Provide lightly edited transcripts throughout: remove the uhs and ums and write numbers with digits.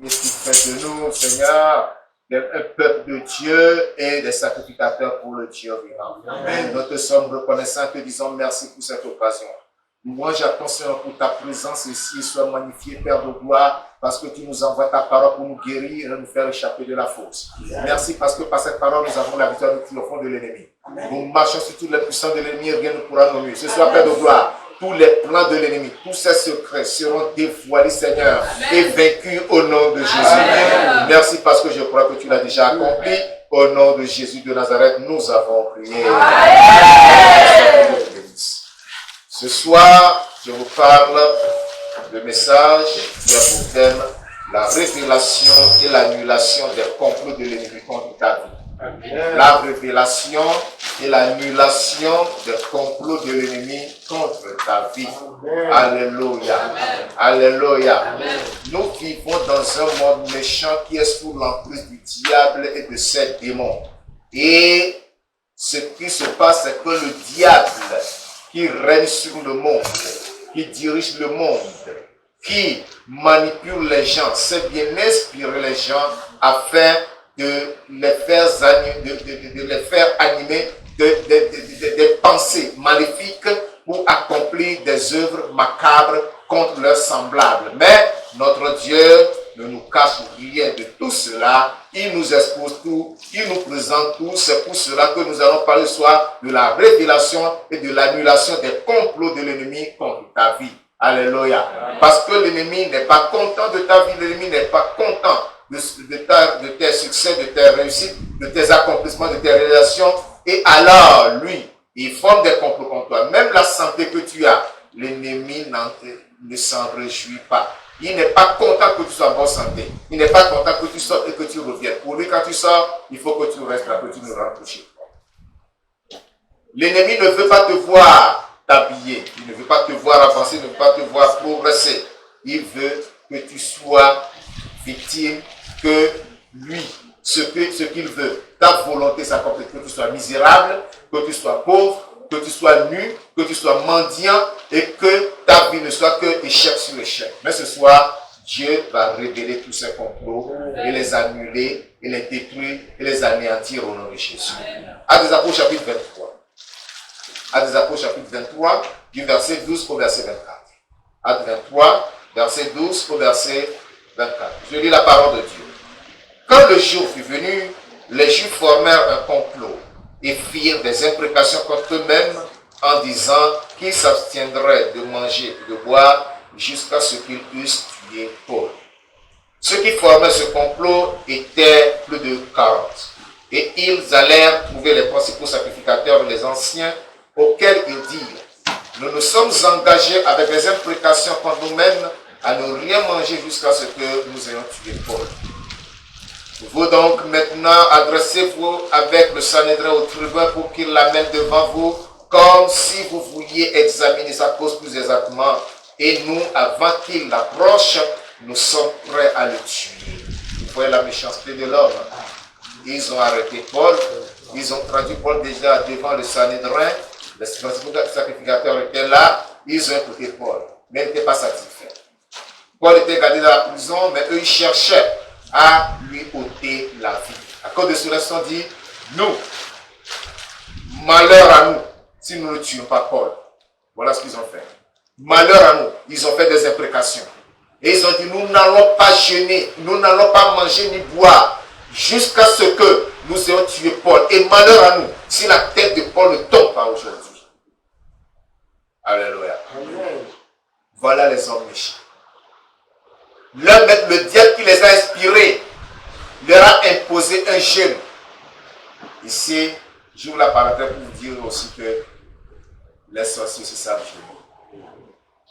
Et tu fais de nous, Seigneur, un peuple de Dieu et des sacrificateurs pour le Dieu vivant. Amen. Nous te sommes reconnaissants, te disons merci pour cette occasion. Louange à ton Seigneur pour ta présence ici, sois magnifié, Père de gloire, parce que tu nous envoies ta parole pour nous guérir et nous faire échapper de la fausse. Merci parce que par cette parole, nous avons la victoire du fond de l'ennemi. Nous marchons sur tous les puissants de l'ennemi et rien ne pourra nous nuire. Ce soit, Père de gloire, tous les plans de l'ennemi, tous ses secrets seront dévoilés, Seigneur, et vaincus au nom de Jésus. Amen. Merci parce que je crois que tu l'as déjà accompli. Au nom de Jésus de Nazareth, nous avons prié. Amen. Ce soir, je vous parle de message qui a pour thème la révélation et l'annulation des complots de l'ennemi contre ta vie. Amen. La révélation et l'annulation des complots de l'ennemi contre ta vie. Amen. Alléluia. Amen. Alléluia. Amen. Nous vivons dans un monde méchant qui est sous l'emprise du diable et de ses démons. Et ce qui se passe, c'est que le diable qui règne sur le monde, qui dirige le monde, qui manipule les gens, c'est bien inspirer les gens afin de les faire animer des pensées maléfiques pour accomplir des œuvres macabres contre leurs semblables. Mais notre Dieu ne nous cache rien de tout cela. Il nous expose tout, il nous présente tout. C'est pour cela que nous allons parler ce soir de la révélation et de l'annulation des complots de l'ennemi contre ta vie. Alléluia. Parce que l'ennemi n'est pas content de ta vie, l'ennemi n'est pas content de tes succès, de tes réussites, de tes accomplissements, de tes réalisations. Et alors, lui, il forme des complots contre toi. Même la santé que tu as, l'ennemi ne s'en réjouit pas. Il n'est pas content que tu sois en bonne santé. Il n'est pas content que tu sortes et que tu reviennes. Pour lui, quand tu sors, il faut que tu restes là, que tu ne rentres chez toi. L'ennemi ne veut pas te voir t'habiller. Il ne veut pas te voir avancer, il ne veut pas te voir progresser. Il veut que tu sois victime, que lui, ce qu'il veut, ta volonté s'accomplit, que tu sois misérable, que tu sois pauvre, que tu sois nu, que tu sois mendiant et que ta vie ne soit que échec sur échec. Mais ce soir, Dieu va révéler tous ces complots et les annuler, et les détruire et les anéantir au nom de Jésus. Actes des Apôtres chapitre 23. Actes des Apôtres chapitre 23, du verset 12 au verset 24. Actes 23, verset 12 au verset 24. Je lis la parole de Dieu. Quand le jour fut venu, les Juifs formèrent un complot et firent des imprécations contre eux-mêmes en disant qu'ils s'abstiendraient de manger et de boire jusqu'à ce qu'ils eussent tué Paul. Ceux qui formaient ce complot étaient plus de 40. Et ils allèrent trouver les principaux sacrificateurs et les anciens, auxquels ils dirent: nous nous sommes engagés avec des imprécations contre nous-mêmes à ne rien manger jusqu'à ce que nous ayons tué Paul. Vous donc maintenant adressez-vous avec le Sanhédrin au tribun pour qu'il l'amène devant vous, comme si vous vouliez examiner sa cause plus exactement. Et nous, avant qu'il approche, nous sommes prêts à le tuer. Vous voyez la méchanceté de l'homme. Ils ont arrêté Paul, ils ont traduit Paul déjà devant le Sanhédrin, les sacrificateurs étaient là, ils ont écouté Paul, mais ils n'étaient pas satisfaits. Paul était gardé dans la prison, mais eux, ils cherchaient à lui ôter la vie. À cause de cela, ils se sont dit: nous, malheur à nous, si nous ne tuons pas Paul. Voilà ce qu'ils ont fait. Malheur à nous. Ils ont fait des imprécations. Et ils ont dit: nous n'allons pas jeûner, nous n'allons pas manger ni boire, jusqu'à ce que nous ayons tué Paul. Et malheur à nous, si la tête de Paul ne tombe pas aujourd'hui. Alléluia. Voilà les hommes méchants. Le diable qui les a inspirés leur a imposé un jeûne. Ici, j'ouvre la parenthèse pour vous dire aussi que les sorciers aussi savent jeûner.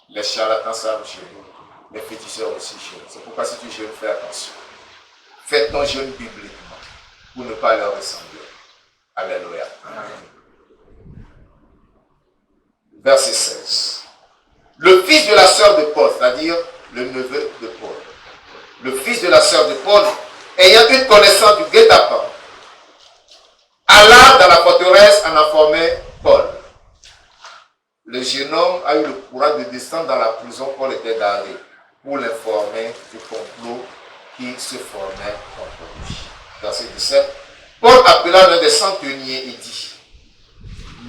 Les charlatans savent jeûner. Les féticheurs aussi jeûnent. C'est pourquoi si tu jeûnes, fais attention. Fais ton jeûne bibliquement pour ne pas leur ressembler. Alléluia. Verset 16. Le fils de la sœur de Paul, c'est-à-dire le neveu de Paul. Le fils de la sœur de Paul, ayant une connaissance du guet-apens, alla dans la forteresse en informait Paul. Le jeune homme a eu le courage de descendre dans la prison où Paul était gardé pour l'informer du complot qui se formaient contre lui. Verset 17. Paul appela l'un des centeniers et dit,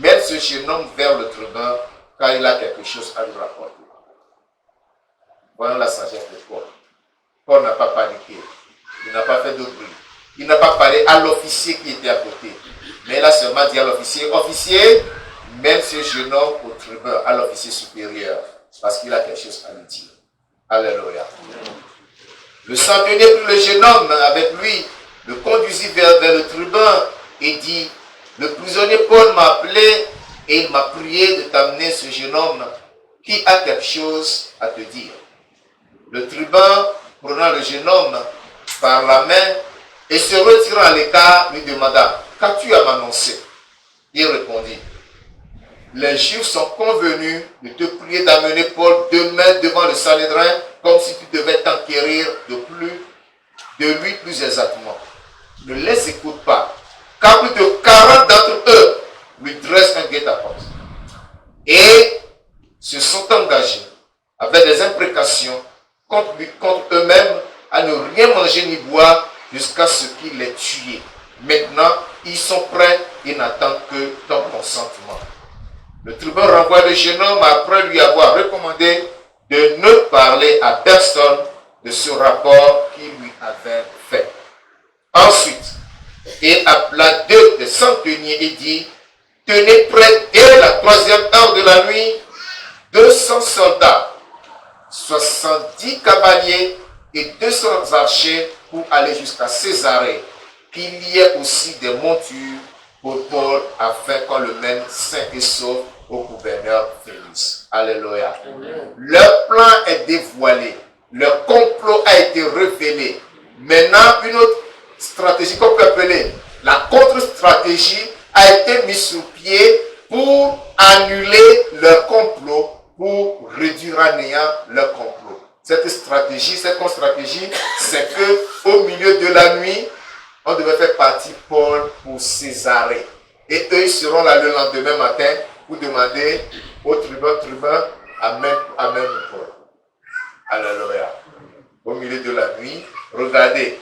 mène ce jeune homme vers le tribun, car il a quelque chose à lui rapporter. Voyons la sagesse de Paul. Paul n'a pas paniqué. Il n'a pas fait de bruit. Il n'a pas parlé à l'officier qui était à côté. Mais il a seulement dit à l'officier, officier, mène ce jeune homme au tribun, à l'officier supérieur, parce qu'il a quelque chose à lui dire. Alléluia. Le centenier prit le jeune homme avec lui, le conduisit vers le tribun et dit, le prisonnier Paul m'a appelé et il m'a prié de t'amener ce jeune homme qui a quelque chose à te dire. Le tribun, prenant le jeune homme par la main et se retirant à l'écart, lui demanda, qu'as-tu à m'annoncer? Il répondit, les Juifs sont convenus de te prier d'amener Paul demain devant le Sanhédrin, comme si tu devais t'enquérir de lui plus exactement. Ne les écoute pas, car plus de 40 d'entre eux lui dressent un guet-apens et se sont engagés avec des imprécations contre eux-mêmes à ne rien manger ni boire jusqu'à ce qu'il les tue. Maintenant, ils sont prêts et n'attendent que ton consentement. Le tribun renvoie le jeune homme après lui avoir recommandé de ne parler à personne de ce rapport qu'il lui avait fait. Ensuite, il appela deux des centeniers et dit, tenez prêt dès la 3e heure de la nuit 200 soldats, 70 cavaliers et 200 archers pour aller jusqu'à Césarée, qu'il y ait aussi des montures pour Paul afin qu'on le mène sain et sauf au gouverneur Félix. Alléluia. Leur plan est dévoilé. Leur complot a été révélé. Maintenant, une autre stratégie qu'on peut appeler la contre-stratégie a été mise sur pied pour annuler leur complot, pour réduire à néant leur complot. Cette stratégie, cette contre-stratégie, c'est que au milieu de la nuit, on devait faire partir Paul pour Césarée. Et eux, ils seront là le lendemain matin pour demander au tribun, amène Paul. Alléluia. Au milieu de la nuit, regardez,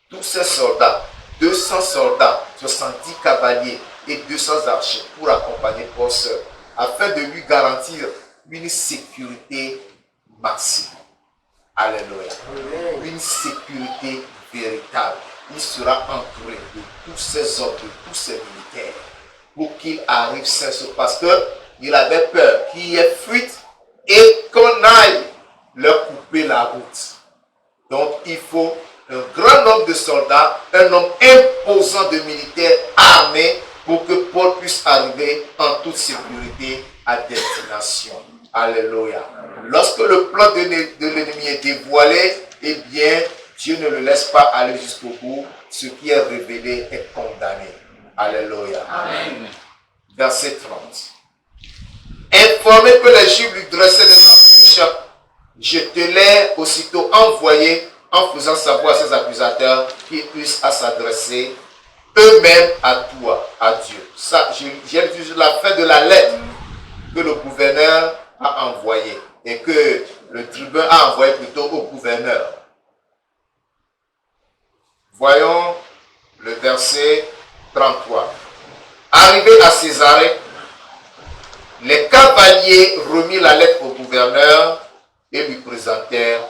tous ces soldats, 200 soldats, 70 cavaliers et 200 archers pour accompagner Paul seul, afin de lui garantir une sécurité maximum. Alléluia. Une sécurité véritable. Il sera entouré de tous ces hommes, de tous ces militaires, pour qu'il arrive sain, parce qu'il avait peur qu'il y ait fuite et qu'on aille leur couper la route. Donc il faut un grand nombre de soldats, un nombre imposant de militaires armés pour que Paul puisse arriver en toute sécurité à destination. Alléluia. Lorsque le plan de l'ennemi est dévoilé, eh bien, Dieu ne le laisse pas aller jusqu'au bout. Ce qui est révélé est condamné. Alléluia. Amen. Verset 30. Informé que les Juifs lui dressaient des embûches, je te l'ai aussitôt envoyé en faisant savoir à ses accusateurs qu'ils puissent s'adresser eux-mêmes à toi, à Dieu. Ça, j'ai utilisé la fin de la lettre que le gouverneur a envoyée et que le tribun a envoyé plutôt au gouverneur. Voyons le verset 33. Arrivé à Césarée, les cavaliers remirent la lettre au gouverneur et lui présentèrent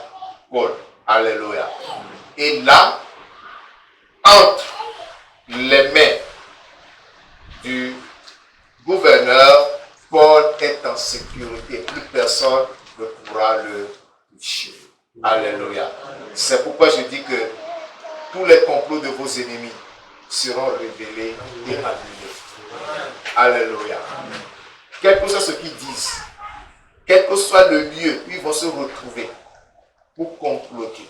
Paul. Alléluia. Et là, entre les mains du gouverneur, Paul est en sécurité. Plus personne ne pourra le toucher. Alléluia. C'est pourquoi je dis que tous les complots de vos ennemis seront révélés et annulés. Alléluia. Quel que soit ce qu'ils disent, quel que soit le lieu où ils vont se retrouver pour comploter,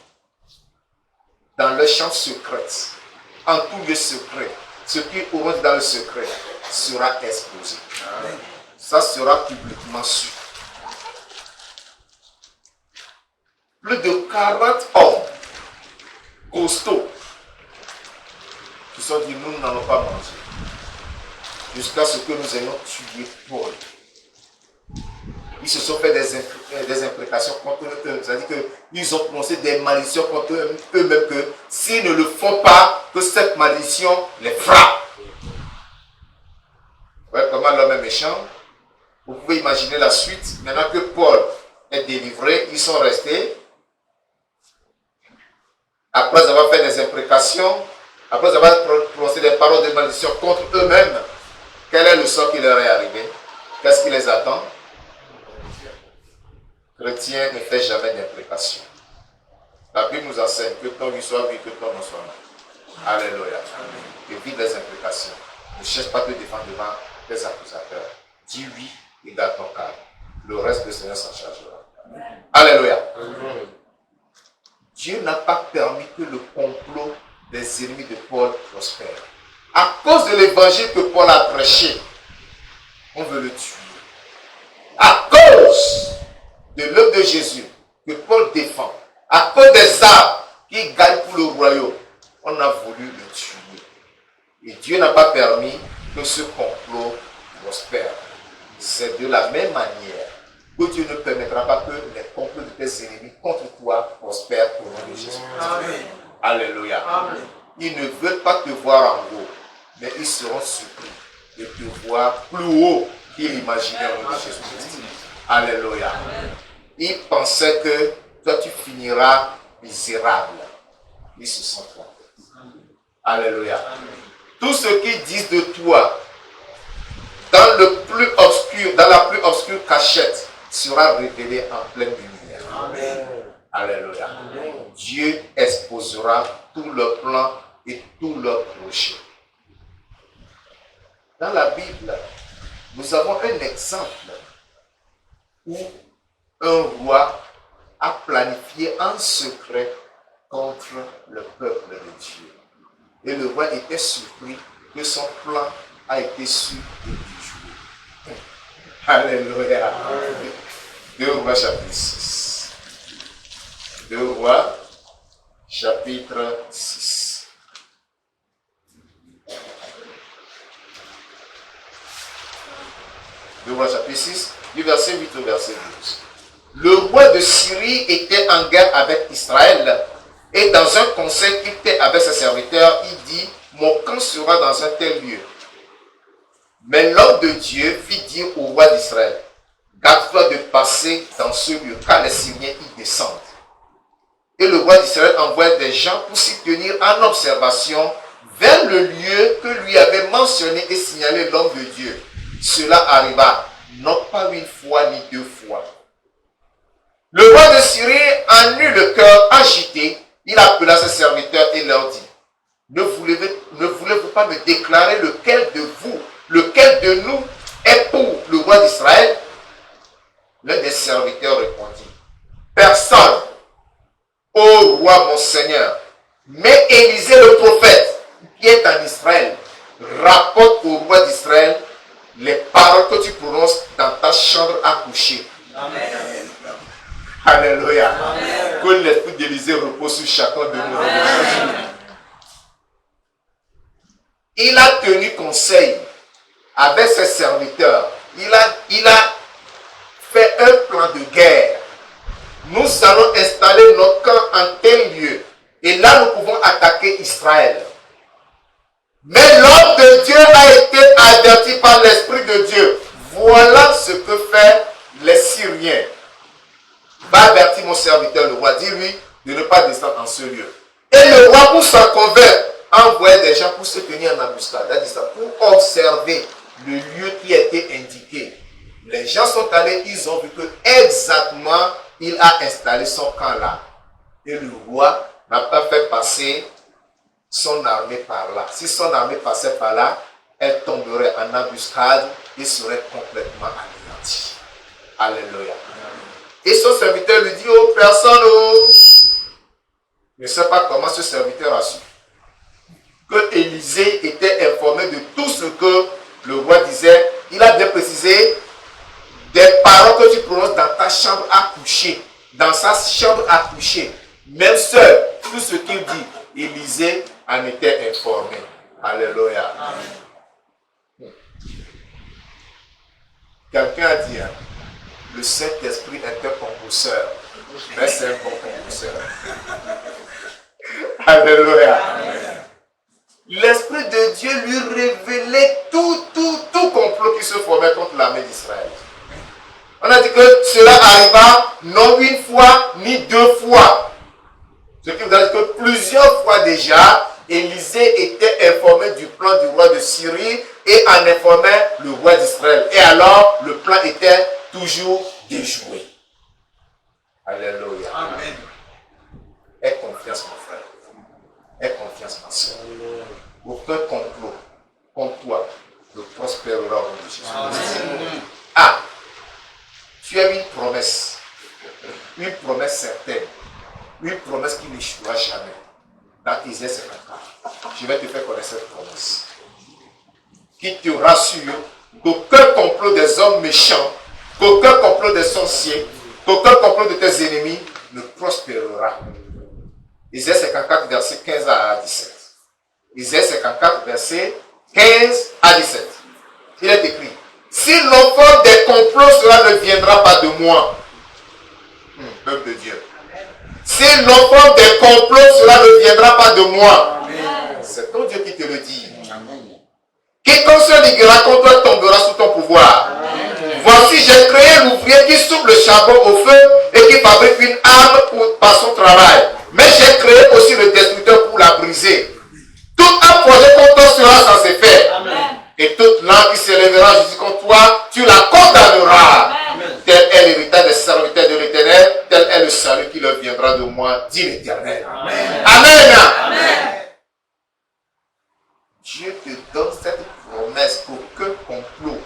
dans leur chambre secrète, en tout lieu secret, ce qu'ils auront dans le secret sera exposé. Ça sera publiquement su. Plus de 40 hommes costauds qui sont dit, nous n'allons pas manger jusqu'à ce que nous ayons tué Paul. ils se sont fait des imprécations contre eux. C'est-à-dire qu'ils ont prononcé des malédictions contre eux-mêmes que s'ils ne le font pas, que cette malédiction les frappe. Vous voyez comment l'homme est méchant? Vous pouvez imaginer la suite. Maintenant que Paul est délivré, ils sont restés. Après avoir fait des imprécations, après avoir prononcé des paroles de malédiction contre eux-mêmes, quel est le sort qui leur est arrivé? Qu'est-ce qui les attend? Chrétien ne fait jamais d'imprécation. La Bible nous enseigne que ton lui soit oui, que ton non soit non. Alléluia. Évite les imprécations. Ne cherche pas de te défendre devant tes accusateurs. Dis oui et garde ton calme. Le reste, le Seigneur s'en chargera. Alléluia. Dieu n'a pas permis que le complot des ennemis de Paul prospère. À cause de l'évangile que Paul a prêché, on veut le tuer. À cause de l'œuvre de Jésus que Paul défend, à cause des armes qu'il gagne pour le royaume, on a voulu le tuer. Et Dieu n'a pas permis que ce complot prospère. C'est de la même manière que Dieu ne permettra pas que les complots de tes ennemis contre toi prospèrent au nom de Jésus. Amen. Alléluia. Amen. Ils ne veulent pas te voir en haut, mais ils seront surpris de te voir plus haut qu'ils imaginaient au nom de Jésus-Christ. Alléluia. Amen. Ils pensaient que toi tu finiras misérable. Ils se sont trompés. Alléluia. Amen. Tout ce qu'ils disent de toi dans la plus obscure cachette sera révélé en pleine lumière. Amen. Alléluia. Amen. Dieu exposera tous leurs plans et tous leurs projets. Dans la Bible, nous avons un exemple où un roi a planifié en secret contre le peuple de Dieu. Et le roi était surpris que son plan a été su et déjoué. Alléluia. 2 Rois chapitre 6. 2 Rois chapitre 6. Le roi chapitre 6, du verset 8 au verset 12. Le roi de Syrie était en guerre avec Israël, et dans un conseil qu'il était avec ses serviteurs, il dit: mon camp sera dans un tel lieu. Mais l'homme de Dieu fit dire au roi d'Israël: garde-toi de passer dans ce lieu, car les Syriens y descendent. Et le roi d'Israël envoya des gens pour s'y tenir en observation vers le lieu que lui avait mentionné et signalé l'homme de Dieu. Cela arriva non pas une fois ni deux fois. Le roi de Syrie en eut le cœur agité. Il appela ses serviteurs et leur dit: ne voulez-vous pas me déclarer lequel de nous est pour le roi d'Israël? L'un des serviteurs répondit: personne, ô roi mon Seigneur, mais Élisée le prophète, qui est en Israël, rapporte au roi d'Israël les paroles que tu prononces dans ta chambre à coucher. Amen. Alléluia. Amen. Que l'esprit d'Élisée repose sur chacun de nous. Amen. Il a tenu conseil avec ses serviteurs. Il a fait un plan de guerre. Nous allons installer notre camp en tel lieu. Et là, nous pouvons attaquer Israël. Mais l'homme de Dieu a été averti par l'Esprit de Dieu. Voilà ce que fait les Syriens. Va avertir mon serviteur, le roi. Dis-lui de ne pas descendre en ce lieu. Et le roi, pour s'en convaincre, a envoyé des gens pour se tenir en embuscade. Pour observer le lieu qui a été indiqué. Les gens sont allés, ils ont vu que exactement il a installé son camp là. Et le roi n'a pas fait passer son armée par là. Si son armée passait par là, elle tomberait en embuscade et serait complètement anéantie. Alléluia. Et son serviteur lui dit: oh personne, oh. Je ne sais pas comment ce serviteur a su que Élisée était informé de tout ce que le roi disait. Il a bien précisé des paroles que tu prononces dans ta chambre à coucher, dans sa chambre à coucher. Même seul, tout ce qu'il dit, Élisée en était informé. Alléluia. Amen. Quelqu'un a dit, hein, Le Saint-Esprit est un compulseur. Mais c'est un bon compulseur. Alléluia. L'Esprit de Dieu lui révélait tout complot qui se formait contre l'armée d'Israël. On a dit que cela arriva non une fois ni deux fois. Ce qui veut dire que plusieurs fois déjà, Élisée était informé du plan du roi de Syrie et en informait le roi d'Israël. Et alors, le plan était toujours déjoué. Alléluia. Amen. Aie confiance, mon frère. Aie confiance, ma soeur. Aucun complot contre toi ne prospérera au nom de Jésus. Amen. Ah, tu as une promesse certaine, une promesse qui n'échouera jamais. Dans Isaïe 54, je vais te faire connaître cette promesse qui te rassure qu'aucun complot des hommes méchants, qu'aucun complot des sorciers, qu'aucun complot de tes ennemis ne prospérera. Isaïe 54, verset 15 à 17. Isaïe 54, verset 15 à 17. Il est écrit: si l'enfant des complots, cela ne viendra pas de moi. Peuple de Dieu. Si l'enfant des complots, cela ne viendra pas de moi. C'est ton Dieu qui te le dit. Quiconque se liguera contre toi tombera sous ton pouvoir. Voici, j'ai créé l'ouvrier qui souffle le charbon au feu et qui fabrique une arme par son travail. Mais j'ai créé aussi le destructeur pour la briser. Tout un projet contre toi sera sans effet. Et toute langue qui s'élèvera contre toi, tu la condamneras. Tel est l'héritage des serviteurs de l'Éternel, tel est le salut qui leur viendra de moi, dit l'Éternel. Amen. Amen. Dieu te donne cette promesse qu'aucun complot,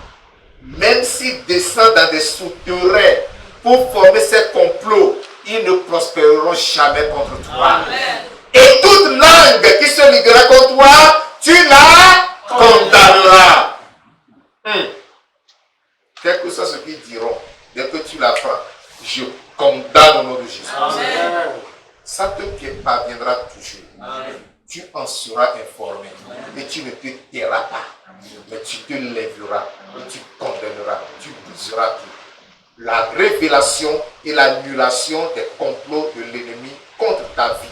même s'il descend dans des souterrains pour former ces complots, ils ne prospéreront jamais contre toi. Amen. Et toute langue qui se liguera contre toi, tu la condamneras. Quel que soit ce qu'ils diront, dès que tu l'apprends, je condamne au nom de Jésus. Amen. Ça te parviendra toujours. Amen. Tu en seras informé. Amen. Et tu ne te tairas pas. Amen. Mais tu te lèveras. Et tu condamneras. Tu briseras tout. La révélation et l'annulation des complots de l'ennemi contre ta vie.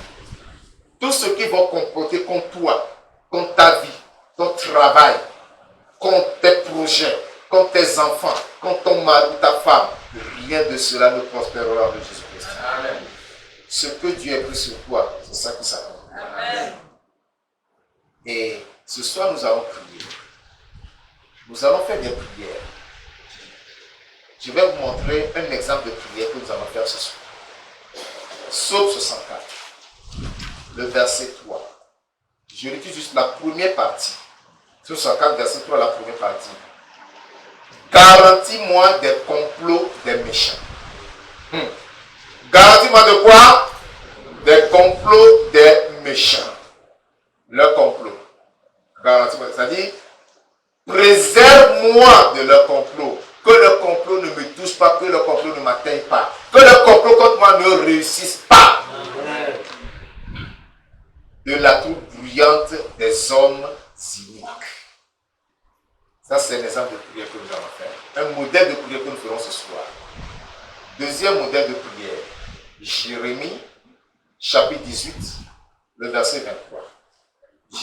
Tout ce qui va comploter contre toi, contre ta vie, ton travail, contre tes projets, contre tes enfants, contre ton mari ou ta femme, rien de cela ne prospérera de Jésus-Christ. Amen. Ce que Dieu a pris sur toi, c'est ça qui s'appelle. Amen. Et ce soir, nous allons prier. Nous allons faire des prières. Je vais vous montrer un exemple de prière que nous allons faire ce soir. Psaume 64, le verset 3. Je lis juste la première partie. Psaume 64, verset 3, la première partie. Garantis-moi des complots des méchants. Garantis-moi de quoi? Des complots des méchants. Leur complot. Garantis-moi. C'est-à-dire, préserve-moi de leur complot. Que le complot ne me touche pas, que le complot ne m'atteigne pas. Que le complot contre moi ne réussisse pas. De la troupe bruyante des hommes cyniques. Ça, c'est un exemple de prière que nous allons faire. Un modèle de prière que nous ferons ce soir. Deuxième modèle de prière. Jérémie, chapitre 18, le verset 23.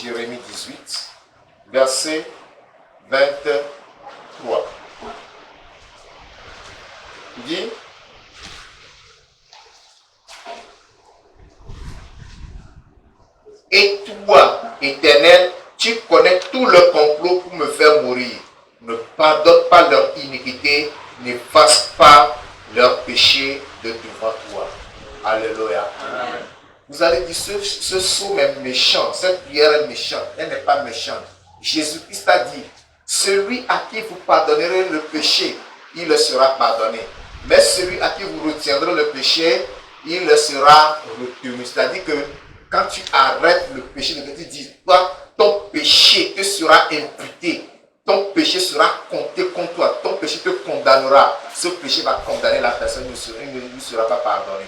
Jérémie 18, verset 23. Il dit: et toi, Éternel, tu connais tout le complot pour me faire mourir. Ne pardonne pas leur iniquité, n'efface pas leur péché de devant toi. Alléluia. Amen. Vous allez dire, ce psaume est méchant, cette prière est méchante. Elle n'est pas méchante. Jésus-Christ a dit, celui à qui vous pardonnerez le péché, il le sera pardonné. Mais celui à qui vous retiendrez le péché, il le sera retenu. C'est-à-dire que quand tu arrêtes le péché, tu dis, toi, ton péché te sera imputé. Ton péché sera compté contre toi. Ton péché te condamnera. Ce péché va condamner la personne, il ne lui sera pas pardonné.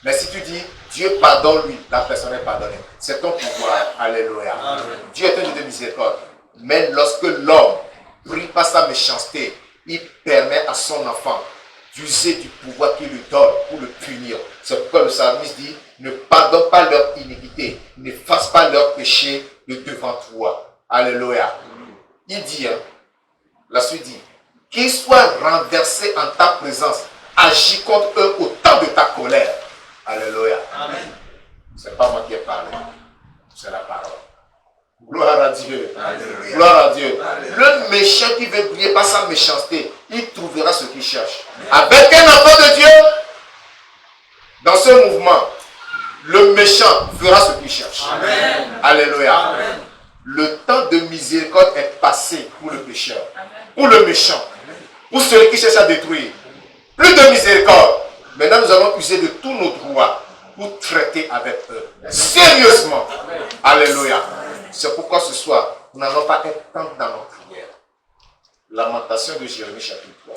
Mais si tu dis, Dieu pardonne-lui, la personne est pardonnée. C'est ton pouvoir. Alléluia. Amen. Dieu est un Dieu de miséricorde. Mais lorsque l'homme prie par sa méchanceté, il permet à son enfant d'user du pouvoir qu'il lui donne pour le punir. C'est pourquoi le psalmiste dit, ne pardonne pas leur iniquité, n'efface pas leur péché de devant toi. Alléluia. Il dit, la suite dit, qu'ils soient renversés en ta présence, agis contre eux au temps de ta colère. Alléluia. Amen. C'est pas moi qui ai parlé, c'est la parole. Gloire à Dieu. Alléluia. Gloire à Dieu. Alléluia. Le méchant qui veut briller par sa méchanceté, il trouvera ce qu'il cherche. Avec un enfant de Dieu, dans ce mouvement, le méchant fera ce qu'il cherche. Amen. Alléluia. Amen. Le temps de miséricorde est passé pour le pécheur, pour le méchant, pour celui qui cherche à détruire. Plus de miséricorde. Maintenant, nous allons user de tous nos droits pour traiter avec eux. Sérieusement. Alléluia. C'est pourquoi ce soir, nous n'allons pas être tant dans nos prières. Lamentation de Jérémie, chapitre 3.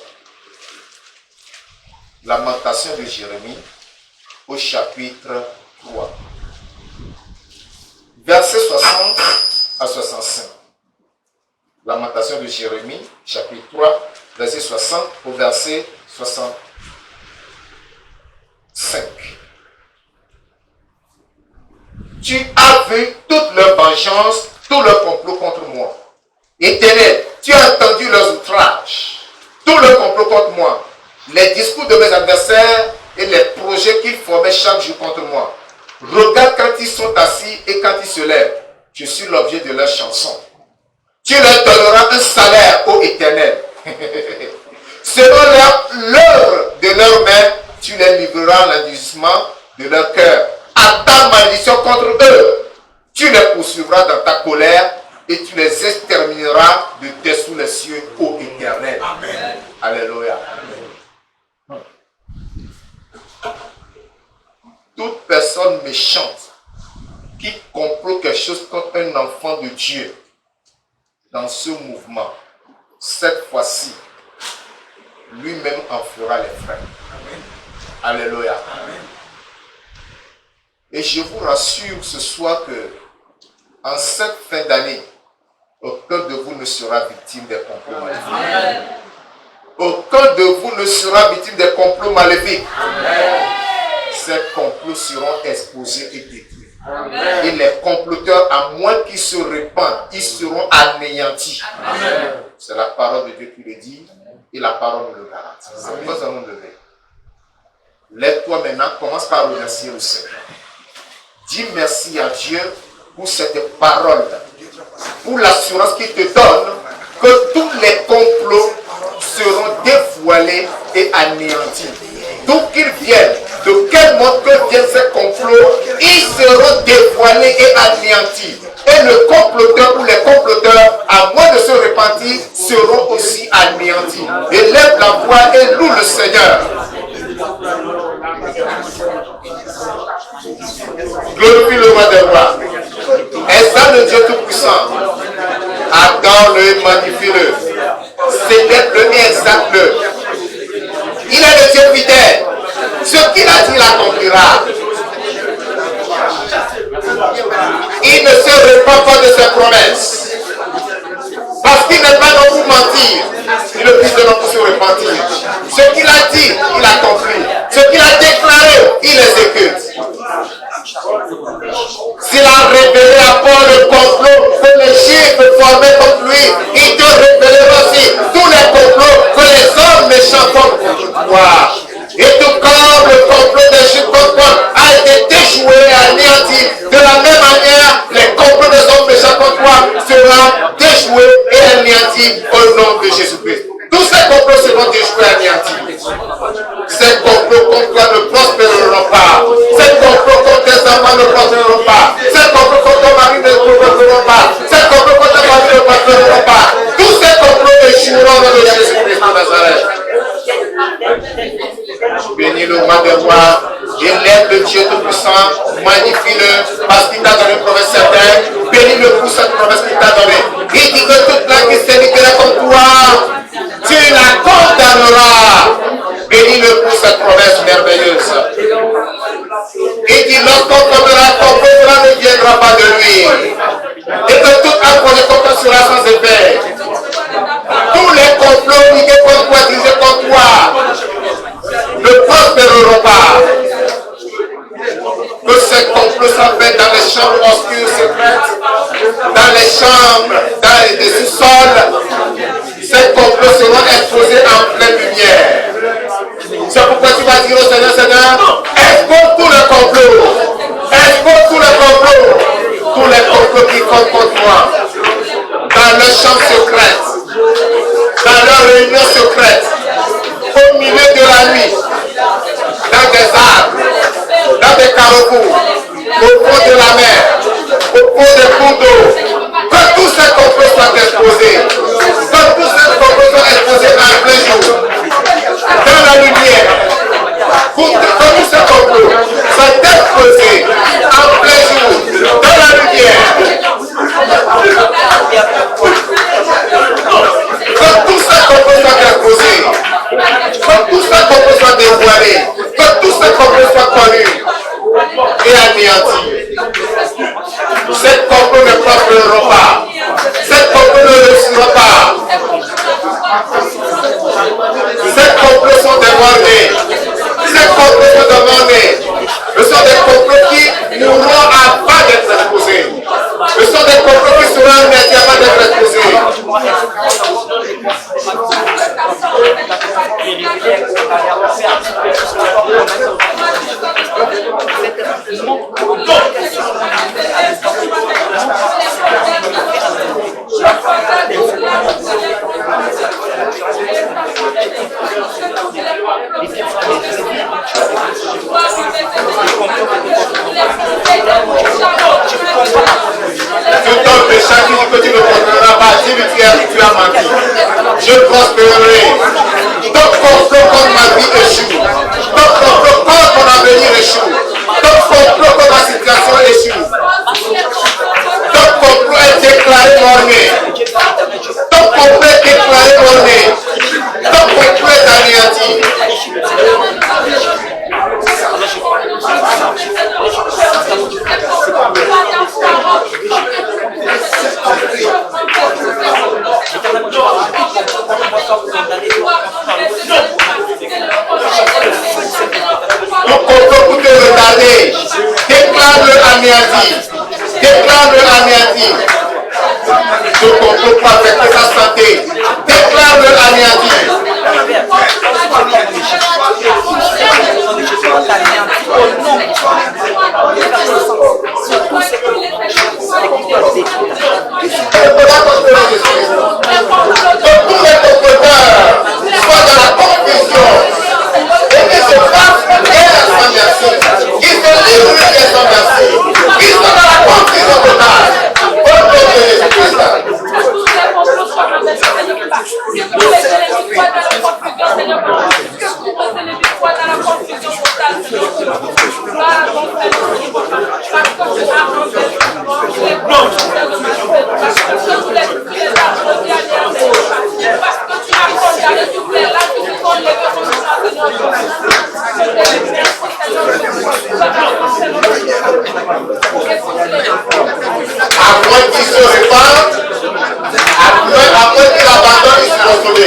Lamentation de Jérémie, au chapitre 3. Versets 60 à 65. Lamentation de Jérémie, chapitre 3, verset 60 au verset 65. Tu as vu toute leur vengeance, tout leur complot contre moi. Éternel, tu as entendu leurs outrages, tout leur complot contre moi, les discours de mes adversaires et les projets qu'ils formaient chaque jour contre moi. Regarde quand ils sont assis et quand ils se lèvent. Je suis l'objet de leurs chansons. Tu leur donneras un salaire, ô Éternel. Selon l'œuvre de leurs mains, tu les livreras l'endurcissement de leur cœur. À ta malédiction contre eux, tu les poursuivras dans ta colère et tu les extermineras de dessous les cieux, ô Éternel. Amen. Alléluia. Amen. Toute personne méchante qui complote quelque chose contre un enfant de Dieu dans ce mouvement, cette fois-ci, lui-même en fera les frais. Amen. Alléluia. Amen. Et je vous rassure ce soir que en cette fin d'année, aucun de vous ne sera victime des complots maléfiques. Aucun de vous ne sera victime des complots maléfiques. Amen. Ces complots seront exposés et détruits. Amen. Et les comploteurs, à moins qu'ils se répandent, ils seront anéantis. Amen. C'est la parole de Dieu qui le dit et la parole nous le garantit. C'est pourquoi nous allons lever. Lève-toi maintenant, commence par remercier le Seigneur. Dis merci à Dieu pour cette parole, pour l'assurance qu'il te donne que tous les complots seront dévoilés et anéantis. D'où qu'ils viennent, de quel monde que viennent ces complots, ils seront dévoilés et anéantis. Et le comploteur ou les comploteurs, à moins de se repentir, seront aussi anéantis. Élève la voix et loue le Seigneur. Glorifie le roi des rois. Exalte le Dieu Tout-Puissant. Adore-le, magnifie-le. Célèbre-le et exalte-le. Il est le Dieu fidèle. Ce qu'il a dit, il accomplira. Il ne se repent pas de ses promesses. Parce qu'il n'est pas non pour mentir. Il ne puisse de non pour se repentir. Ce qu'il a dit, il accomplit. Ce qu'il a déclaré, il exécute. S'il a révélé à Paul le complot que les Juifs formaient contre lui, il te révélera aussi tous les complots que les hommes méchants forment contre toi. Et tout comme le complot des Juifs contre toi a été déjoué et anéanti, de la même manière, les complots des hommes méchants contre toi seront déjoués et anéantis au nom de Jésus-Christ. Tous ces complots seront déjoués et anéantis. Ces complots contre toi ne prospéreront pas. Ces complots contre tes enfants ne prospéreront pas. Ces complots contre ton mari ne prospéreront pas. Ces complots contre ta famille ne prospéreront pas. Tous ces complots échoueront dans le Jésus-Christ de Nazareth. Bénis le roi des rois, élève le Dieu Tout-Puissant, magnifie-le parce qu'il t'a donné une promesse certaine. Bénis-le pour cette promesse qu'il t'a donnée. Il dit que toute langue qui s'évitera comme toi, tu la condamneras. Bénis-le pour cette promesse merveilleuse. Il dit lorsqu'on condamnera ton peuple, cela ne viendra pas de lui. Et que tout projet contre toi sera sans effet. Tous les complots dirigés contre toi, chambres obscures secrètes, dans les chambres, dans les sous-sols, ces complots seront exposés en pleine lumière. C'est pourquoi tu vas dire au Seigneur, Seigneur, expose tous les complots, expose tous les complots qui comptent contre moi, dans leurs chambres secrètes, dans leurs réunions secrètes, au milieu de la nuit, dans des arbres, dans des carrefours, au fond de la mer, au fond des cours d'eau, que tous ces complots soient exposés, que tous ces complots soient exposés en plein jour, dans la lumière, pour que tous ces complots soient exposés en plein jour, dans la lumière. Que tous ces complots soient exposés, que tous ces complots soient dévoilés, que tous ces complots soient connus et anéantis. Cette complot ne prospérera pas. Cette complot ne réussira pas. Ces complots sont dévoilés. Ces complots sont demandés. Ce sont des complots qui mourront avant d'être exposés. Ce sont des complots qui seront nés avant d'être exposés. Tout homme pécheur qui dit que tu ne prospéreras pas, dis-lui tu as menti. Je prospérerai. Ton complot contre ma vie échoue. Ton complot contre mon avenir échoue. Ton complot contre ma situation échoue. Ton complot est déclaré mort-né. Ton complot est déclaré mort-né. Ton complot est anéanti. Ton complot pour te retarder, déclare-le anéanti. Déclare-le anéanti. Ton complot pour affecter ta santé, déclare-le anéanti. Tous les comploteurs soient dans la confusion et qu'ils se fassent guerre sans merci, qu'ils se livrent guerre sans merci, qu'ils soient dans la confusion totale. Au nom de Jésus-Christ. Après qu'il se répand, après qu'il abandonne, il se retrouve.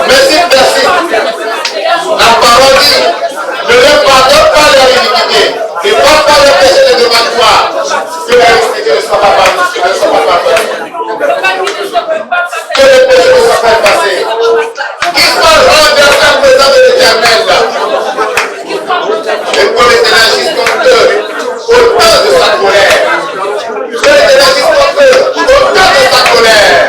Mais s'il persiste, la parole dit, ne leur pardonne pas leur iniquité, ne vois pas le péché de devant toi, que leur iniquité ne soit pas pardonnée. Que le péché ne soit pas effacé. Qu'ils soient renversés en présence de l'Éternel. Et pour l'Éternel agisse contre eux au temps de sa colère. Que l'Éternel agisse contre eux au temps de sa colère.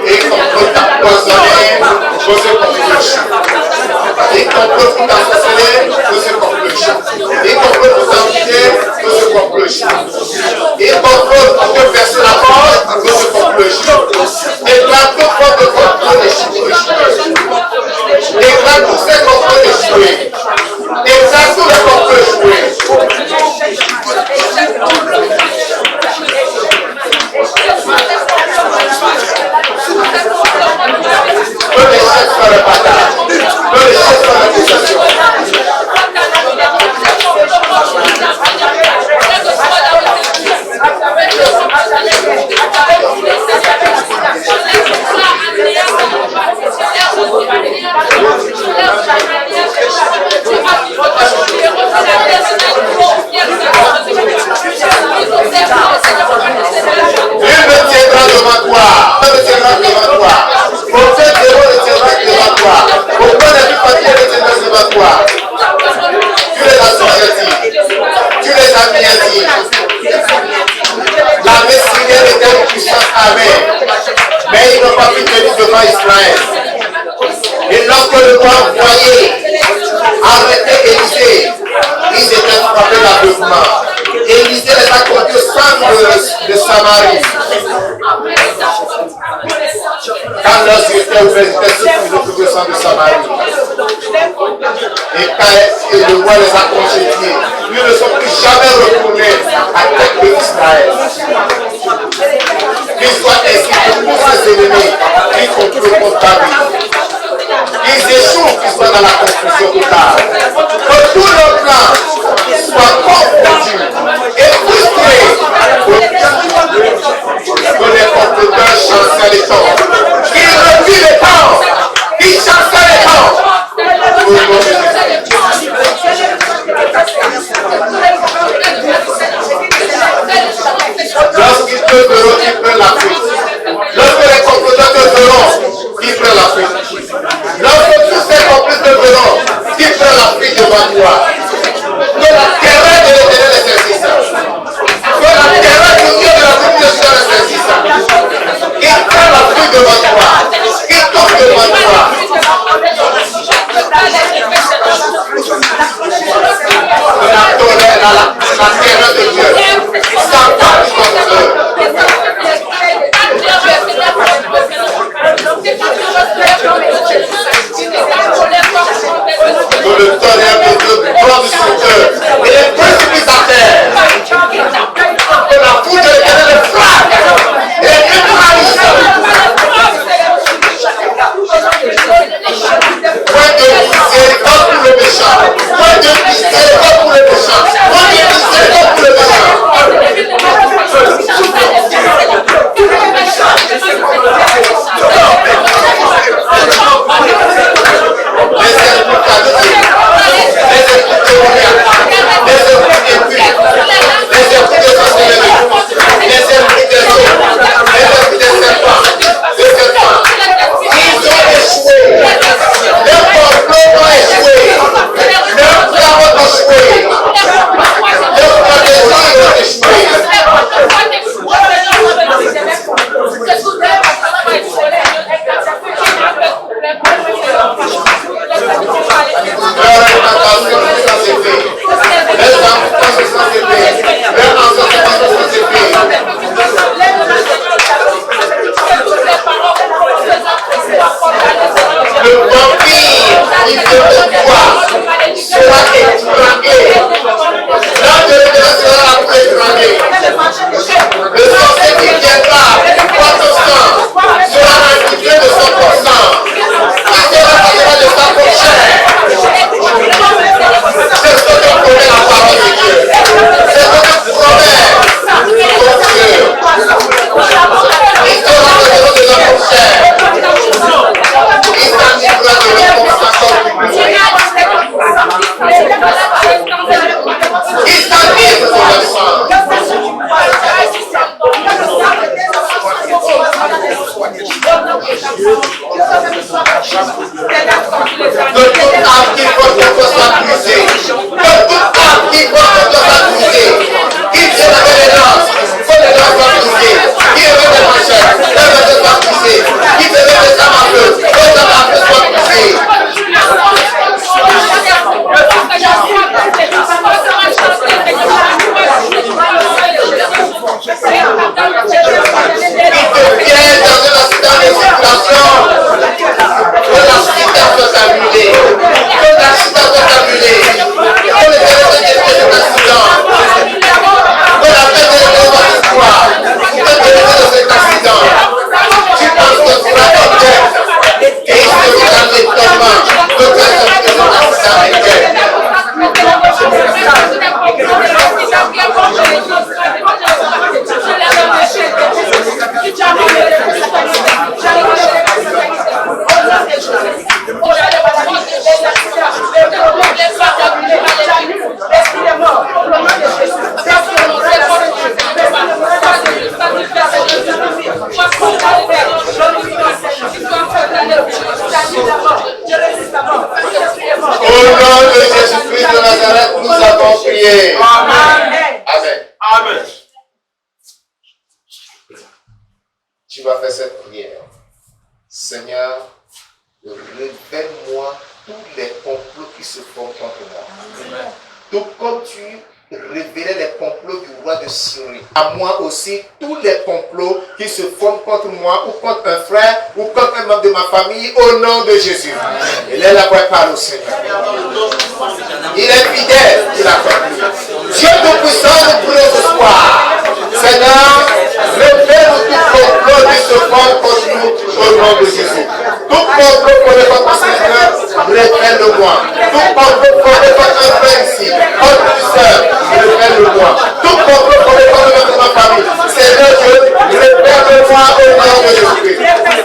Et complot t'empoisonner, que ce complot chante. Et complot pour t'assassiner, que ce complot chante. Et complot pour t'envier, que ce complot chante. Et complot pour te percer la porte, que ce complot chante. Déclare tout forme de complot échoué. Déclare tous ces complots échoués. envoyer arrêter Élisée. Ils étaient frappés d'aveuglement. Élisée les a conduits au centre de Samarie. Quand leurs yeux étaient ouverts, ils étaient surpris au centre de Samarie. Et le roi les a congédiés. Ils ne sont plus jamais retournés à la tête d'Israël. Qu'ils soient ainsi que tous ces ennemis qui contrôlent contre David. Ils échouent, qu'ils soient dans la confusion totale. Que tous leurs plans soient confondus et frustrés. Que les comploteurs chancellent les temps. Qu'ils reculent les temps. Qu'ils chancellent les temps. Au nom de Jésus. Lorsqu'ils te verront, ils prennent la fuite. Lorsque les comploteurs te verront, ils prennent la fuite. Lorsque tous ces complices te verront, ils prennent la fuite devant toi. Que la terreur de l'Éternel les saisisse. Que la terreur du Dieu de la vie de Dieu les saisisse. Ils prennent la fuite devant toi. Ils tombent devant toi. La colère, la terreur de Dieu s'emporte contre eux. Que le tonnerre de Dieu prend du secteur et les précipite à terre. Que la foudre de l'Éternel les frappe et les neutralise. Point de miséricorde pour les méchants. Point de miséricorde pour les méchants. Point de miséricorde pour les Amen. Amen. Amen. Tu vas faire cette prière. Seigneur, révèle-moi tous les complots qui se font contre moi. Amen. Tout comme tu révélais les complots du roi de Syrie, à moi aussi tous les complots qui se forment contre moi ou contre un frère ou contre un membre de ma famille au nom de Jésus. Amen. Et là, la voix parle au Seigneur. Il est fidèle, il a compris. Dieu Tout-Puissant, nous prions ce soir. Seigneur, révèle-nous tout complot qui se forme contre nous au nom de Jésus. Tout complot pour le votre Seigneur, révèle-le-moi. Tout complot pour le votre frère ici, contre une soeur, révèle-le-moi. Tout complot pour le votre de ma famille, Seigneur Dieu, révèle-le-moi au nom de Jésus-Christ.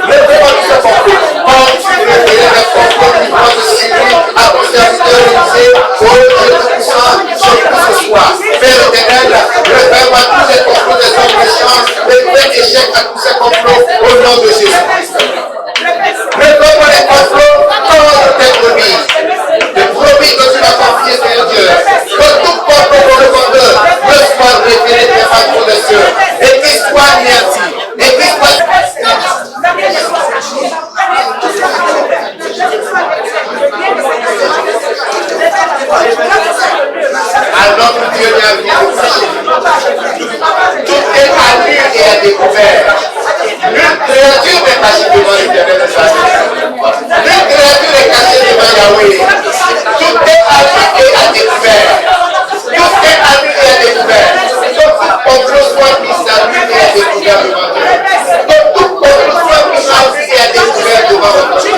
Révèle-moi tout ce complot. Quand tu révèles les complots du roi de Syrie à ton serviteur Élisée, oh Dieu Tout-Puissant, je prie ce soir. Père éternel, révèle-moi tous les complots des hommes méchants et fais échec à tous ces complots au nom de Jésus. Révèle-moi les complots contre tes brebis. Les brebis que tu m'as confiées, Seigneur Dieu. Que tout complot pour le vendeur me soit révélé très mal pour les cieux. Et qu'il soit anéanti. Et qu'il soit... Alors que Dieu n'a rien fait. Tout est à nu et à découvert. Une créature est cachée devant l'Éternel de sa vie. Une créature est cachée devant Yahweh. Tout est à nu et à découvert. Tout est à nu et à découvert. Que tout complot soit mis à nu et à découvert devant Dieu. Que tout complot soit mis à nu et à découvert devant votre Dieu.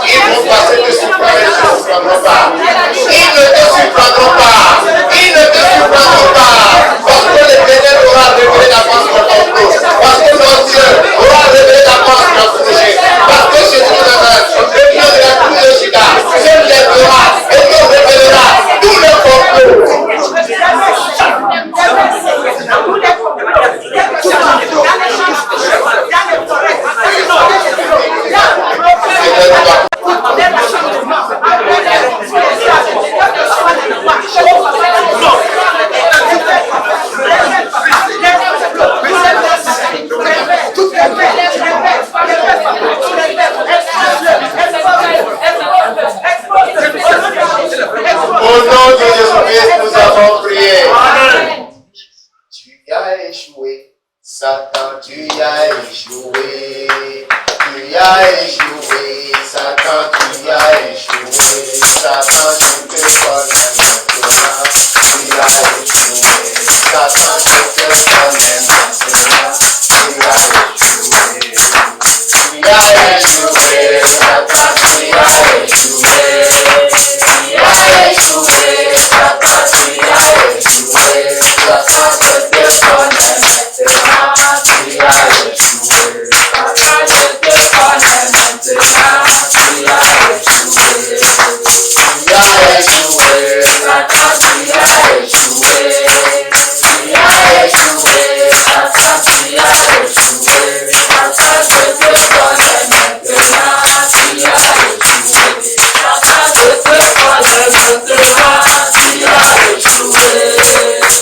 Ils vont passer dessus par les choses, ils ne te surprendront pas. Ils ne te surprendront pas. Parce que l'Éternel aura révélé d'avance ton complot. Parce que notre Dieu aura révélé d'avance ton projet. Parce que Jésus de Nazareth, le Dieu de la cruz de Juda, se lèvera et te révélera tous les complots. Au nom de Jésus-Christ, nous avons prié. Amen. Tu as échoué, Satan, tu as échoué. Tu as échoué, Satan, tu as échoué. Satan, je te connais maintenant. Tu as échoué, Satan, je te connais maintenant. Tu as échoué. Tu as échoué, Satan, tu as échoué. Tu as échoué, Satan, tu as échoué. Satan, je te connais maintenant. Tu as échoué. Satan, je te connais maintenant. Tu as échoué. Tu as échoué, Satan, tu as échoué. Tu as échoué, Satan, tu as échoué. Satan, je te connais maintenant. Tu as échoué. Satan, je te connais maintenant. Tu as échoué.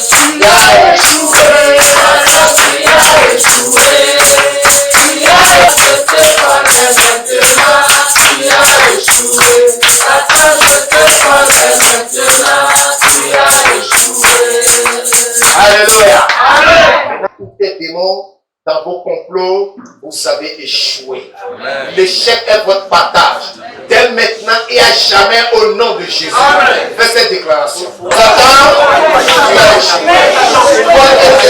Tu as échoué, Satan, tu as échoué. Tu as, je te connais maintenant. Tu as échoué. Satan, je te connais maintenant. Tu as échoué. Alléluia. Amen. Tous les démons dans vos complots, vous avez échoué. L'échec est votre partage. Dès maintenant et à jamais au nom de Jésus. Faites cette déclaration. Satan, tu as échoué. Toi qui es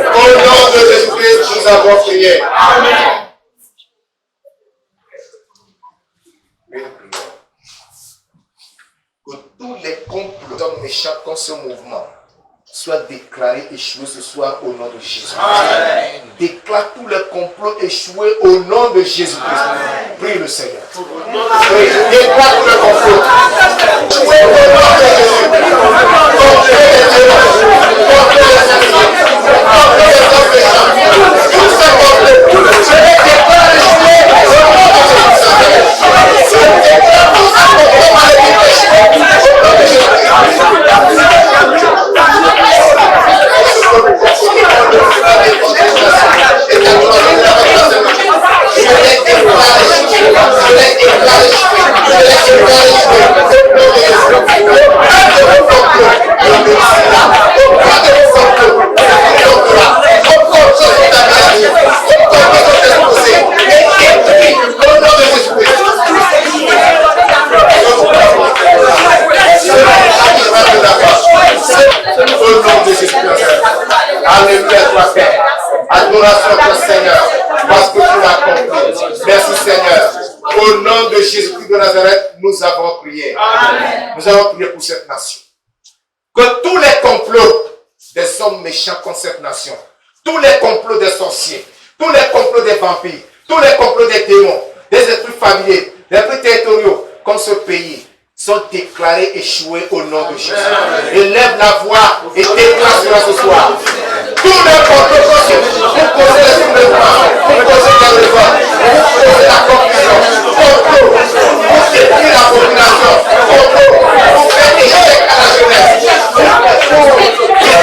Au nom de Jésus-Christ, nous avons prié. Amen. méchants contre ce mouvement soit déclaré échoué ce soir au nom de Jésus. Amen. Déclare tous les complots échoués au nom de Jésus-Christ. Prie le Seigneur. Prie. Déclare tous les complots échoués au nom de Jésus. Tous ces complots, je les déclare échoués au nom de Jésus. Je déclare tous ces complots maléfiques échoués au nom de Jésus. Au nom de Jésus-Christ. Alléluia, toi Père. Adoration à toi Seigneur, parce que tu l'as accompli. Merci Seigneur. Au nom de Jésus-Christ de Nazareth, nous avons prié. Amen. Nous avons prié pour cette nation. Que tous les complots des hommes méchants contre cette nation, tous les complots des sorciers, tous les complots des vampires, tous les complots des démons, des esprits familiers, des esprits territoriaux, comme ce pays, sont déclarés échoués au nom de Jésus. Élève la voix et déclare cela ce soir. Tous les complots pour causer les soulèvements, pour causer les révoltes, pour causer la confusion, complot pour détruire la population, complot pour faire échec à la jeunesse, pour détruire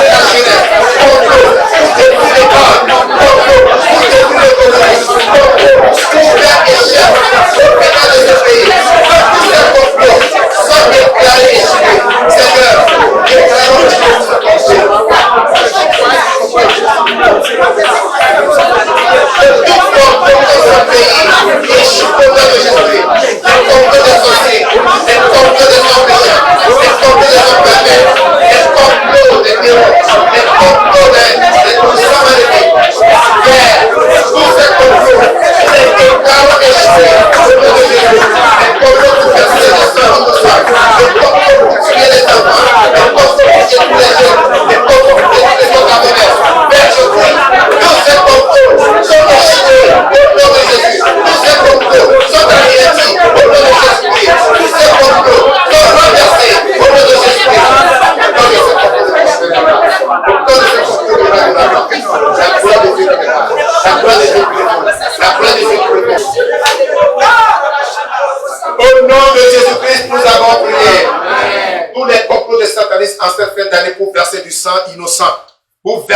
la jeunesse, complot pour détruire l'école, complot pour détruire l'économie, complot pour faire échec au péché de ce pays. Tous ces complots sont déclarés échoués. Seigneur, déclarons les choses au nom de Jésus-Christ, nous avons prié. Tous les complots des satanistes en cette fin d'année pour verser du sang innocent, pour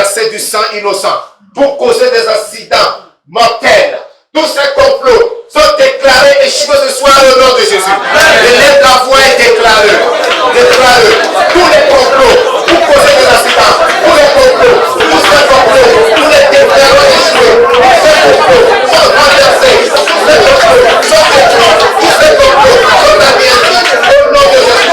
causer des accidents mortels. Tous ces complots sont déclarés échoués ce soir au nom de Jésus. Élève la voix est déclarée. Tous les complots pour causer des accidents, tous les complots, nous les déclarons échoués. Tous ces complots sont renversés. Tous ces complots sont détruits. Tous ces complots sont anéantis au nom de Jésus.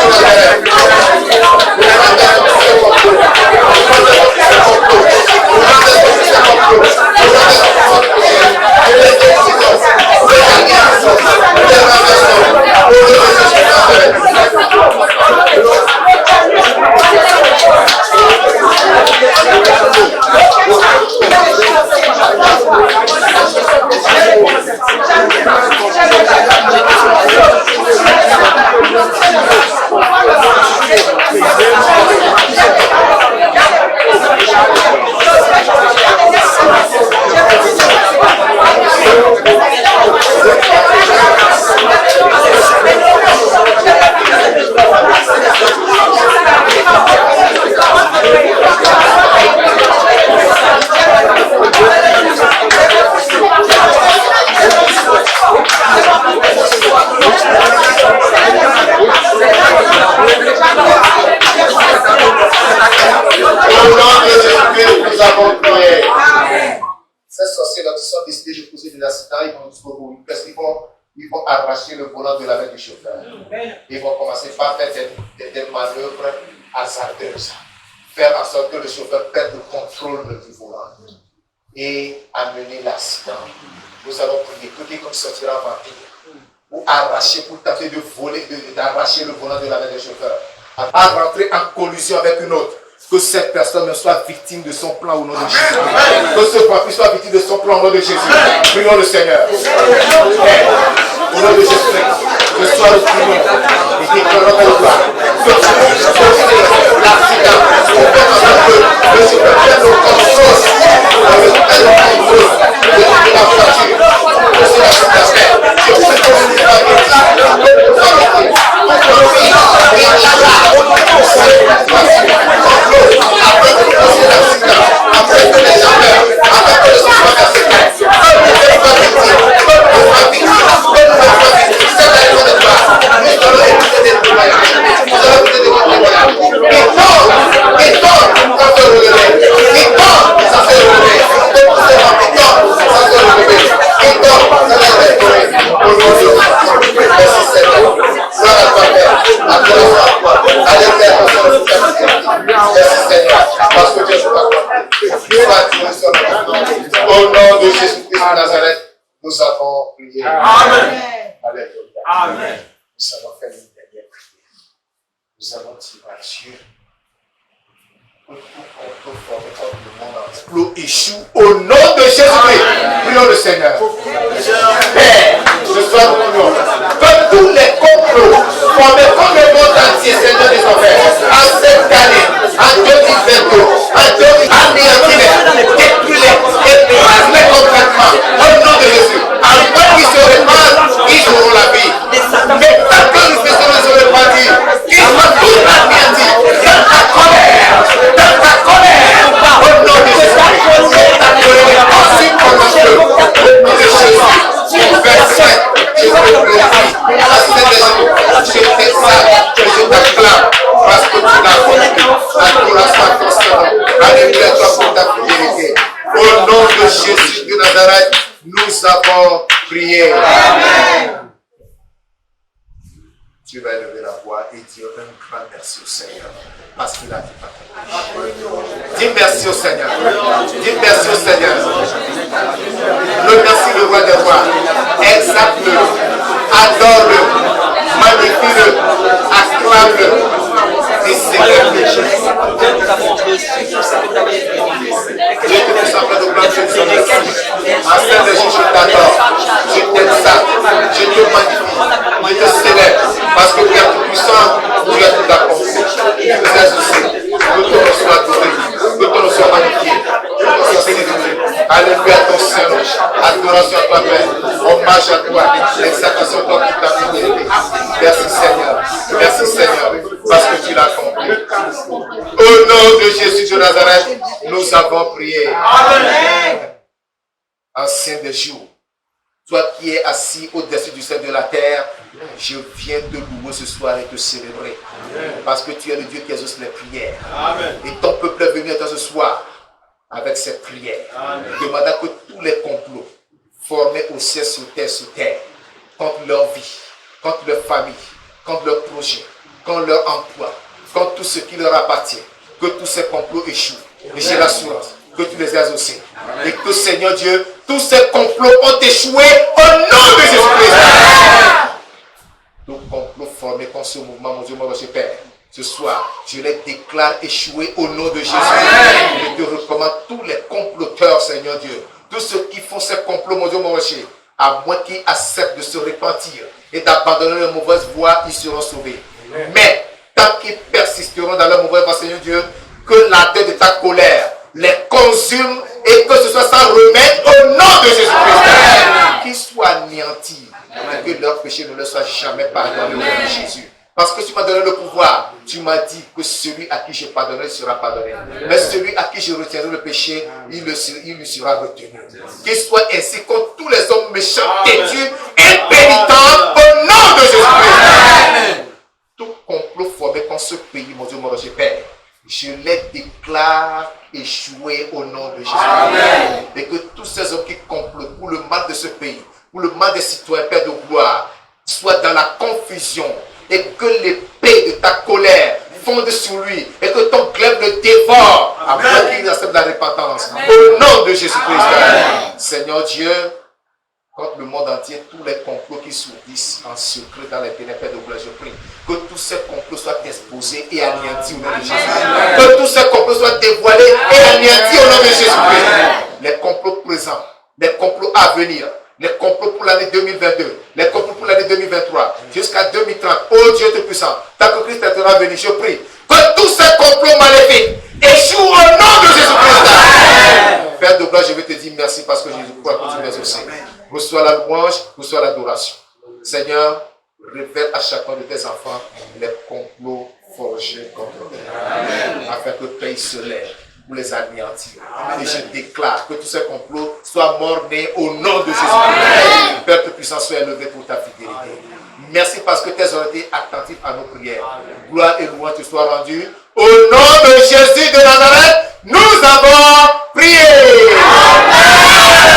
Nous avons prié. Ces sorciers-là qui sont décidés de poser des accidents, ils vont jusqu'au bout. Qu'est-ce qu'ils font? Ils vont arracher le volant de la main du chauffeur. Ils vont commencer par faire des manœuvres hasardeuses. Faire en sorte que le chauffeur perde le contrôle du volant et amener l'accident. Nous allons prier. Tout comme sortira vampire ou arracher pour tenter de voler, d'arracher le volant de la main du chauffeur. à rentrer en collusion avec une autre. Que cette personne ne soit victime de son plan au nom de Jésus. Que ce vampire soit victime de son plan au nom de Jésus. Prions le Seigneur. Au nom de Jésus, que soit le prions et déclarons le gloire. Que l'accident, le supérieur nous contrôle, le supérieur nous contrôle de la voiture. Que cela se passe. Que après que les gens meurent, après que le sang soit versé, au nom de Jésus-Christ de Nazareth, nous avons prié. Amen. Alléluia. Amen. Nous avons fait une dernière prière. Nous avons dit à Dieu que tout former contre le monde entier échoue au nom de Jésus-Christ. Prions le Seigneur. Père, ce soir nous prions que tous les complots formés contre le monde entier, Seigneur des enfers, en cette année, en 2022, en 2021, détruis-les et place-les complètement au nom de Jésus. Après qu'ils se répandent, ils auront la vie. Mais tant que nous faisons ne se répandre, ils vont tout anéantis dans ta colère, au nom de Jésus. Ta colère est aussi comme un feu. Au nom de Jésus. Verset, je te glorifie. À cet jour, je t'exalte, je t'acclame, parce que tu l'as fait. Adoration à ton Seigneur. Alléluia, toi pour ta fidélité. Au nom de Jésus de Nazareth, nous avons prié. Amen. Tu vas élever la voix et dire un grand merci au Seigneur. Parce qu'il a dit pas. Dis merci au Seigneur. Dis merci au Seigneur. Le merci le roi des rois. Exalte-le. Adore-le. Magnifie-le. Acclame-le. Et célèbre-le. Dieu te consacre de gloire, je te remercie. En ce jour, je t'adore. Je t'exalte. Je te magnifie. Je te célèbre. Parce que tu es tout puissant, tu es tout accompli. Tu nous exaucé. Que ton nom soit adoré. Que ton nom soit magnifié. Que ton nom soit célébré. Alléluia à ton Seigneur. Adoration à toi, Père. Hommage à toi. L'exaltation à toi pour ta fidélité. Merci Seigneur. Merci Seigneur. Parce que tu l'as accompli. Au nom de Jésus de Nazareth, nous avons prié. Amen. Ancien des jours. Toi qui es assis au-dessus du ciel de la terre, je viens te louer ce soir et te célébrer. Amen. Parce que tu es le Dieu qui exauce les prières. Amen. Et ton peuple est venu à toi ce soir avec cette prière. Amen. Demandant que tous les complots formés au ciel, sur terre, contre leur vie, contre leur famille, contre leur projet, contre leur emploi, contre tout ce qui leur appartient, que tous ces complots échouent. Et j'ai l'assurance que tu les as exaucés. Et que Seigneur Dieu, tous ces complots ont échoué au nom de Jésus-Christ. Nos complots formés contre ce mouvement, mon Dieu, mon Père, ce soir, je les déclare échoués au nom de Jésus. Je te recommande tous les comploteurs, Seigneur Dieu, tous ceux qui font ces complots, mon Dieu, mon rocher, à moins qu'ils acceptent de se repentir et d'abandonner leur mauvaise voie, ils seront sauvés. Amen. Mais tant qu'ils persisteront dans leur mauvaise voie, Seigneur Dieu, que l'ardeur de ta colère les consume et que ce soit sans remède au nom de Jésus-Christ. Qu'ils soient anéantis, que leur péché ne leur soit jamais pardonné au nom de Jésus. Parce que tu m'as donné le pouvoir, tu m'as dit que celui à qui je pardonnerai sera pardonné. Mais celui à qui je retiendrai le péché, il lui sera retenu. Qu'il soit ainsi contre tous les hommes méchants, têtus, impénitents, au nom de Jésus-Christ. Tout complot formé contre ce pays, mon Dieu, mon Dieu, Père, je les déclare échoués au nom de Jésus. Et que tous ces hommes qui complotent pour le mal de ce pays, pour le mal des citoyens, Père de gloire, soient dans la confusion. Et que l'épée de ta colère fonde sur lui. Et que ton glaive le dévore. Après qu'il accepte la repentance. Au nom de Jésus-Christ. Seigneur Dieu, contre le monde entier, tous les complots qui surgissent en secret dans les ténèbres de gloire, je prie que tous tous ces complots soient exposés et anéantis au nom de Jésus. Que tous ces complots soient dévoilés et anéantis au nom de Jésus-Christ. Les complots présents, les complots à venir, les complots pour l'année 2022, les complots pour l'année 2023, jusqu'à 2030. Oh Dieu Tout-Puissant, tant que Christ sera venu, je prie que tous ces complots maléfiques échouent au nom de Jésus-Christ. Père de gloire, je vais te dire merci parce que Jésus croit que tu m'aimes aussi. Reçois la louange, reçois l'adoration. Seigneur, révèle à chacun de tes enfants les complots forgés contre eux, afin que pays se lève pour les anéantir. Et je déclare que tous ces complots soient mort-nés au nom de Jésus. Père de puissance, sois élevé pour ta fidélité. Merci parce que tes oreilles étaient attentives à nos prières. Gloire et louange te soient rendues. Au nom de Jésus de Nazareth, nous avons prié. Amen.